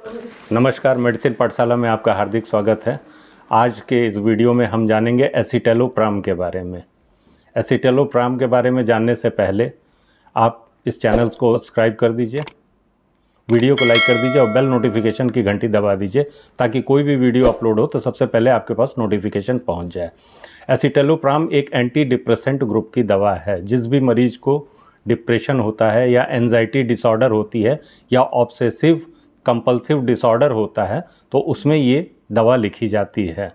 नमस्कार, मेडिसिन पाठशाला में आपका हार्दिक स्वागत है। आज के इस वीडियो में हम जानेंगे एसिटेलोप्राम के बारे में। एसिटेलोप्राम के बारे में जानने से पहले आप इस चैनल को सब्सक्राइब कर दीजिए, वीडियो को लाइक कर दीजिए और बेल नोटिफिकेशन की घंटी दबा दीजिए ताकि कोई भी वीडियो अपलोड हो तो सबसे पहले आपके पास नोटिफिकेशन पहुंच जाए। एसिटेलोप्राम एक एंटी डिप्रेसेंट ग्रुप की दवा है। जिस भी मरीज को डिप्रेशन होता है या एंजाइटी डिसऑर्डर होती है या ऑब्सेसिव कंपल्सिव डिसऑर्डर होता है तो उसमें ये दवा लिखी जाती है।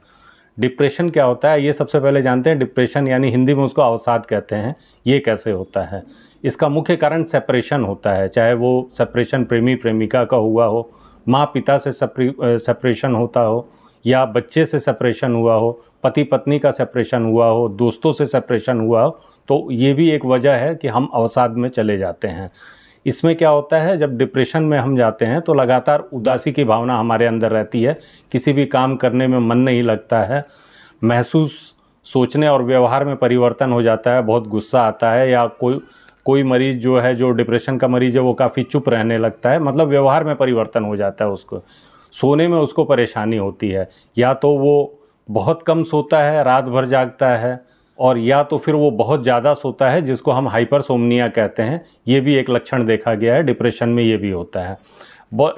डिप्रेशन क्या होता है ये सबसे पहले जानते हैं। डिप्रेशन यानी हिंदी में उसको अवसाद कहते हैं। ये कैसे होता है? इसका मुख्य कारण सेपरेशन होता है, चाहे वो सेपरेशन प्रेमी प्रेमिका का हुआ हो, माँ पिता से सेपरेशन होता हो या बच्चे से सेपरेशन हुआ हो, पति पत्नी का सेपरेशन हुआ हो, दोस्तों से सेपरेशन हुआ हो, तो ये भी एक वजह है कि हम अवसाद में चले जाते हैं। इसमें क्या होता है, जब डिप्रेशन में हम जाते हैं तो लगातार उदासी की भावना हमारे अंदर रहती है, किसी भी काम करने में मन नहीं लगता है, सोचने और व्यवहार में परिवर्तन हो जाता है, बहुत गुस्सा आता है, या कोई मरीज़ जो है, जो डिप्रेशन का मरीज़ है, वो काफ़ी चुप रहने लगता है, मतलब व्यवहार में परिवर्तन हो जाता है उसको। सोने में उसको परेशानी होती है, या तो वो बहुत कम सोता है, रात भर जागता है, और या तो फिर वो बहुत ज़्यादा सोता है जिसको हम हाइपरसोमनिया कहते हैं। ये भी एक लक्षण देखा गया है, डिप्रेशन में ये भी होता है।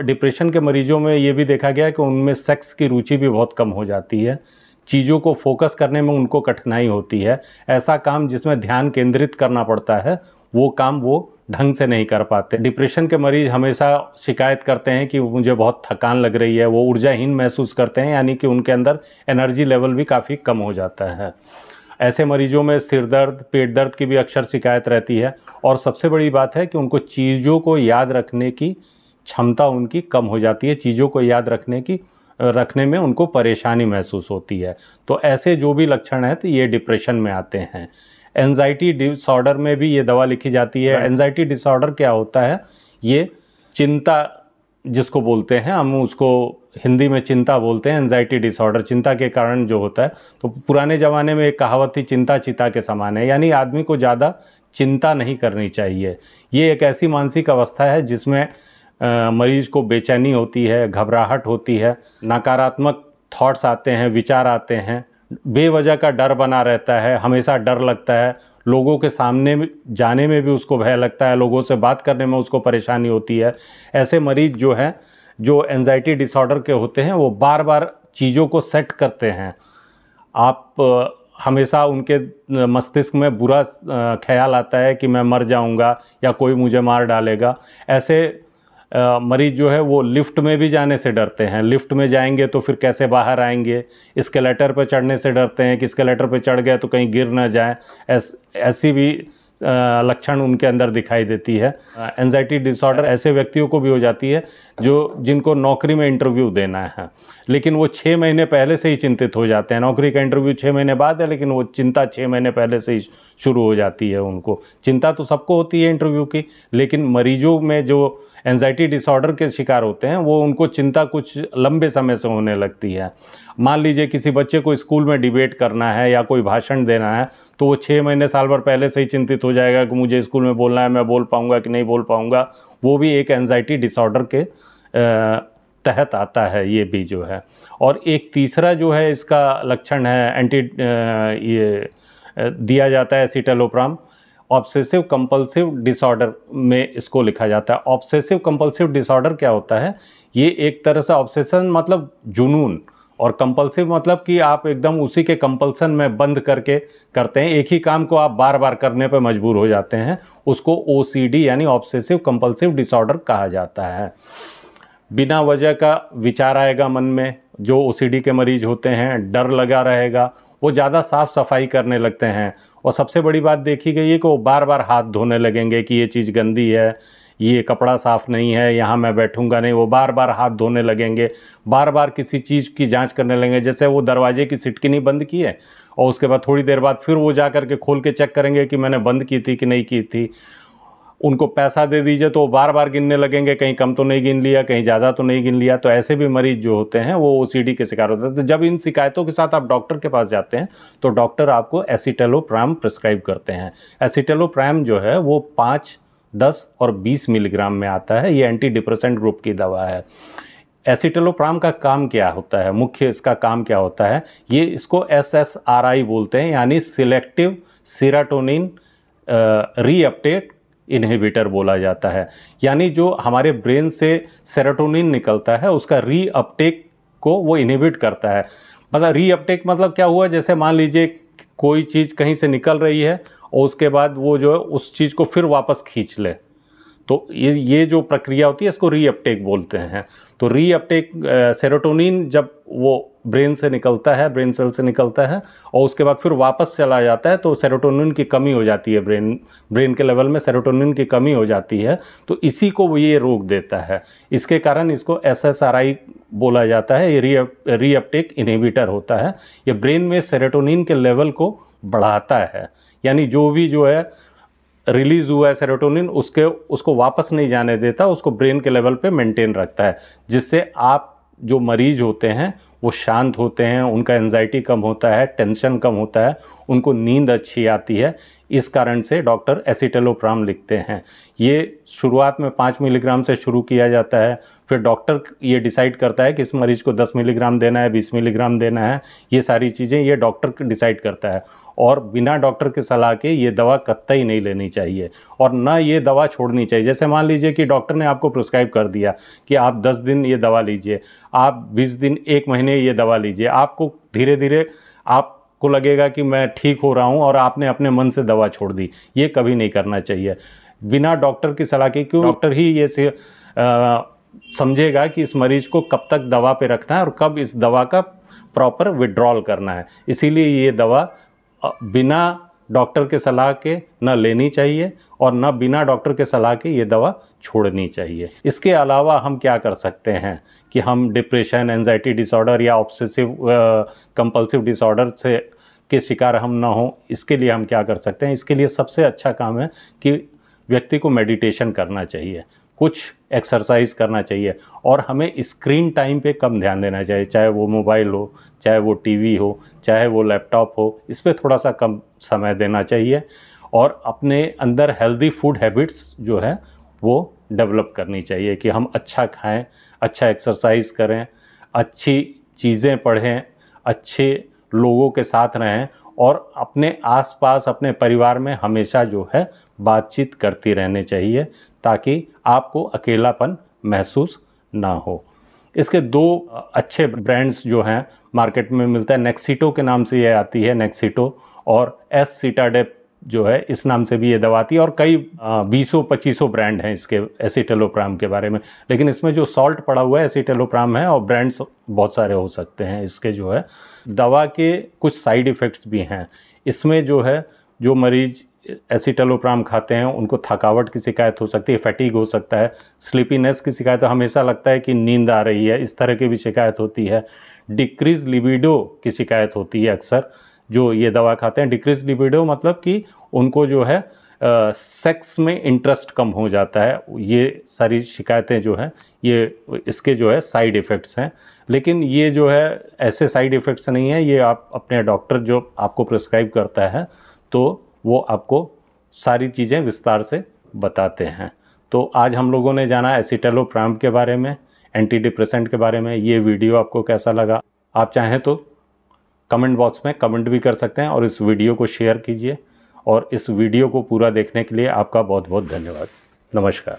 डिप्रेशन के मरीजों में ये भी देखा गया है कि उनमें सेक्स की रुचि भी बहुत कम हो जाती है, चीज़ों को फोकस करने में उनको कठिनाई होती है। ऐसा काम जिसमें ध्यान केंद्रित करना पड़ता है वो काम वो ढंग से नहीं कर पाते। डिप्रेशन के मरीज हमेशा शिकायत करते हैं कि मुझे बहुत थकान लग रही है, वो ऊर्जाहीन महसूस करते हैं, यानी कि उनके अंदर एनर्जी लेवल भी काफ़ी कम हो जाता है। ऐसे मरीजों में सिर दर्द, पेट दर्द की भी अक्सर शिकायत रहती है, और सबसे बड़ी बात है कि उनको चीज़ों को याद रखने की क्षमता उनकी कम हो जाती है, चीज़ों को याद रखने में उनको परेशानी महसूस होती है। तो ऐसे जो भी लक्षण हैं तो ये डिप्रेशन में आते हैं। एंजाइटी डिसऑर्डर में भी ये दवा लिखी जाती है। एंजाइटी डिसऑर्डर क्या होता है? ये चिंता जिसको बोलते हैं, हम उसको हिंदी में चिंता बोलते हैं। एंजाइटी डिसऑर्डर चिंता के कारण जो होता है, तो पुराने ज़माने में एक कहावत थी, चिंता चिता के समान है, यानी आदमी को ज़्यादा चिंता नहीं करनी चाहिए। ये एक ऐसी मानसिक अवस्था है जिसमें मरीज को बेचैनी होती है, घबराहट होती है, नकारात्मक थॉट्स आते हैं, विचार आते हैं, बेवजह का डर बना रहता है, हमेशा डर लगता है, लोगों के सामने जाने में भी उसको भय लगता है, लोगों से बात करने में उसको परेशानी होती है। ऐसे मरीज जो हैं, जो एंजाइटी डिसऑर्डर के होते हैं, वो बार बार चीज़ों को सेट करते हैं। आप हमेशा उनके मस्तिष्क में बुरा ख्याल आता है कि मैं मर जाऊंगा या कोई मुझे मार डालेगा। ऐसे मरीज जो है वो लिफ्ट में भी जाने से डरते हैं। लिफ्ट में जाएंगे तो फिर कैसे बाहर आएंगे, एस्केलेटर पर चढ़ने से डरते हैं कि एस्केलेटर पर चढ़ गए तो कहीं गिर ना जाए। ऐसी भी लक्षण उनके अंदर दिखाई देती है। एंजाइटी डिसऑर्डर ऐसे व्यक्तियों को भी हो जाती है जिनको नौकरी में इंटरव्यू देना है, लेकिन वो 6 महीने पहले से ही चिंतित हो जाते हैं। नौकरी का इंटरव्यू 6 महीने बाद है, लेकिन वो चिंता 6 महीने पहले से ही शुरू हो जाती है उनको। चिंता तो सबको होती है इंटरव्यू की, लेकिन मरीजों में जो एंजाइटी डिसऑर्डर के शिकार होते हैं वो उनको चिंता कुछ लंबे समय से होने लगती है। मान लीजिए किसी बच्चे को स्कूल में डिबेट करना है या कोई भाषण देना है, तो वो 6 महीने साल भर पहले से ही चिंतित हो जाएगा कि मुझे स्कूल में बोलना है, मैं बोल पाऊंगा कि नहीं बोल पाऊंगा। वो भी एक एंजाइटी डिसऑर्डर के तहत आता है, ये भी जो है। और एक तीसरा जो है इसका लक्षण है ये दिया जाता है एसिटेलोप्राम, ऑब्सेसिव कंपल्सिव डिसऑर्डर में इसको लिखा जाता है। ऑब्सेसिव कंपल्सिव डिसऑर्डर क्या होता है? ये एक तरह से ऑब्सेशन मतलब जुनून, और कंपल्सिव मतलब कि आप एकदम उसी के कंपल्सन में बंद करके करते हैं, एक ही काम को आप बार बार करने पर मजबूर हो जाते हैं। उसको ओसीडी यानी ऑब्सेसिव कंपल्सिव डिसऑर्डर कहा जाता है। बिना वजह का विचार आएगा मन में, जो ओसीडी के मरीज होते हैं, डर लगा रहेगा, वो ज़्यादा साफ़ सफाई करने लगते हैं। और सबसे बड़ी बात देखी गई है कि वो बार बार हाथ धोने लगेंगे कि ये चीज़ गंदी है, ये कपड़ा साफ़ नहीं है, यहाँ मैं बैठूंगा नहीं। वो बार बार हाथ धोने लगेंगे, बार बार किसी चीज़ की जांच करने लगेंगे। जैसे वो दरवाजे की सिटकिनी बंद की है और उसके बाद थोड़ी देर बाद फिर वो जा करके खोल के चेक करेंगे कि मैंने बंद की थी कि नहीं की थी। उनको पैसा दे दीजिए तो वो बार बार गिनने लगेंगे, कहीं कम तो नहीं गिन लिया, कहीं ज़्यादा तो नहीं गिन लिया। तो ऐसे भी मरीज जो होते हैं वो ओसीडी के शिकार होते हैं। तो जब इन शिकायतों के साथ आप डॉक्टर के पास जाते हैं तो डॉक्टर आपको एसिटेलोप्राम प्रिस्क्राइब करते हैं। एसिटेलोप्राम जो है वो 5, 10 और 20 मिलीग्राम में आता है। ये एंटी डिप्रेसेंट ग्रुप की दवा है। एसिटिलोप्राम का काम क्या होता है, मुख्य इसका काम क्या होता है, ये इसको SSRI बोलते हैं, यानी सिलेक्टिव सेरोटोनिन रीअपटेक इनहिबिटर बोला जाता है। यानी जो हमारे ब्रेन से सेरोटोनिन निकलता है उसका रीअपटेक को वो इनहिबिट करता है। मतलब रीअपटेक मतलब क्या हुआ, जैसे मान लीजिए कोई चीज़ कहीं से निकल रही है और उसके बाद वो जो है उस चीज़ को फिर वापस खींच ले, तो ये जो प्रक्रिया होती है इसको रीअपटेक बोलते हैं। तो रीअपटेक सेरोटोनिन जब वो ब्रेन से निकलता है, ब्रेन सेल से निकलता है और उसके बाद फिर वापस चला जाता है, तो सेरोटोनिन की कमी हो जाती है, ब्रेन के लेवल में सेरोटोनिन की कमी हो जाती है, तो इसी को वो ये रोक देता है। इसके कारण इसको SSRI बोला जाता है। ये रीअपटेक इनहिबिटर होता है। ये ब्रेन में सेरोटोनिन के लेवल को बढ़ाता है, यानी जो भी जो है रिलीज हुआ है सेरोटोनिन उसको वापस नहीं जाने देता, उसको ब्रेन के लेवल पे मेंटेन रखता है, जिससे आप जो मरीज होते हैं वो शांत होते हैं, उनका एंजाइटी कम होता है, टेंशन कम होता है, उनको नींद अच्छी आती है। इस कारण से डॉक्टर एसिटिलोप्राम लिखते हैं। ये शुरुआत में 5 मिलीग्राम से शुरू किया जाता है, फिर डॉक्टर ये डिसाइड करता है कि इस मरीज को 10 मिलीग्राम देना है, 20 मिलीग्राम देना है, ये सारी चीज़ें ये डॉक्टर डिसाइड करता है। और बिना डॉक्टर की सलाह के ये दवा कतई नहीं लेनी चाहिए और ना ये दवा छोड़नी चाहिए। जैसे मान लीजिए कि डॉक्टर ने आपको प्रिस्क्राइब कर दिया कि आप 10 दिन ये दवा लीजिए, आप 20 दिन, 1 महीने ये दवा लीजिए, आपको धीरे धीरे आपको लगेगा कि मैं ठीक हो रहा हूँ और आपने अपने मन से दवा छोड़ दी। ये कभी नहीं करना चाहिए बिना डॉक्टर की सलाह के, क्यों डॉक्टर ही ये समझेगा कि इस मरीज को कब तक दवा पे रखना है और कब इस दवा का प्रॉपर विड्रॉल करना है। इसीलिए ये दवा बिना डॉक्टर के सलाह के न लेनी चाहिए और न बिना डॉक्टर के सलाह के ये दवा छोड़नी चाहिए। इसके अलावा हम क्या कर सकते हैं कि हम डिप्रेशन, एंजाइटी डिसऑर्डर या ऑब्सेसिव कंपल्सिव डिसऑर्डर से के शिकार हम ना हो, इसके लिए हम क्या कर सकते हैं। इसके लिए सबसे अच्छा काम है कि व्यक्ति को मेडिटेशन करना चाहिए, कुछ एक्सरसाइज करना चाहिए और हमें स्क्रीन टाइम पे कम ध्यान देना चाहिए, चाहे वो मोबाइल हो, चाहे वो टीवी हो, चाहे वो लैपटॉप हो, इस पे थोड़ा सा कम समय देना चाहिए और अपने अंदर हेल्दी फूड हैबिट्स जो है वो डेवलप करनी चाहिए कि हम अच्छा खाएं, अच्छा एक्सरसाइज करें, अच्छी चीज़ें पढ़ें, अच्छे लोगों के साथ रहें और अपने आसपास, अपने परिवार में हमेशा जो है बातचीत करती रहनी चाहिए ताकि आपको अकेलापन महसूस ना हो। इसके 2 अच्छे ब्रांड्स जो हैं मार्केट में मिलता है, नेक्सिटो के नाम से ये आती है, नेक्सिटो, और एसिटाडेप जो है इस नाम से भी ये दवा आती है और कई 20-25 ब्रांड हैं इसके एसिटिलोप्राम के बारे में। लेकिन इसमें जो सॉल्ट पड़ा हुआ है एसिटिलोप्राम है और ब्रांड्स बहुत सारे हो सकते हैं इसके। जो है दवा के कुछ साइड इफ़ेक्ट्स भी हैं इसमें। जो है जो मरीज एसिटिलोप्राम खाते हैं उनको थकावट की शिकायत हो सकती है, फैटीग हो सकता है, स्लीपीनेस की शिकायत, हमेशा लगता है कि नींद आ रही है, इस तरह की भी शिकायत होती है। डिक्रीज लिबिडो की शिकायत होती है अक्सर जो ये दवा खाते हैं। डिक्रीज लिबिडो मतलब कि उनको जो है सेक्स में इंटरेस्ट कम हो जाता है। ये सारी शिकायतें जो हैं ये इसके जो है साइड इफ़ेक्ट्स हैं। लेकिन ये जो है ऐसे साइड इफ़ेक्ट्स नहीं है, ये आप अपने डॉक्टर जो आपको प्रिस्क्राइब करता है तो वो आपको सारी चीज़ें विस्तार से बताते हैं। तो आज हम लोगों ने जाना एसिटिलोप्राम के बारे में, एंटी डिप्रेसेंट के बारे में। ये वीडियो आपको कैसा लगा, आप चाहें तो कमेंट बॉक्स में कमेंट भी कर सकते हैं और इस वीडियो को शेयर कीजिए। और इस वीडियो को पूरा देखने के लिए आपका बहुत बहुत धन्यवाद। नमस्कार।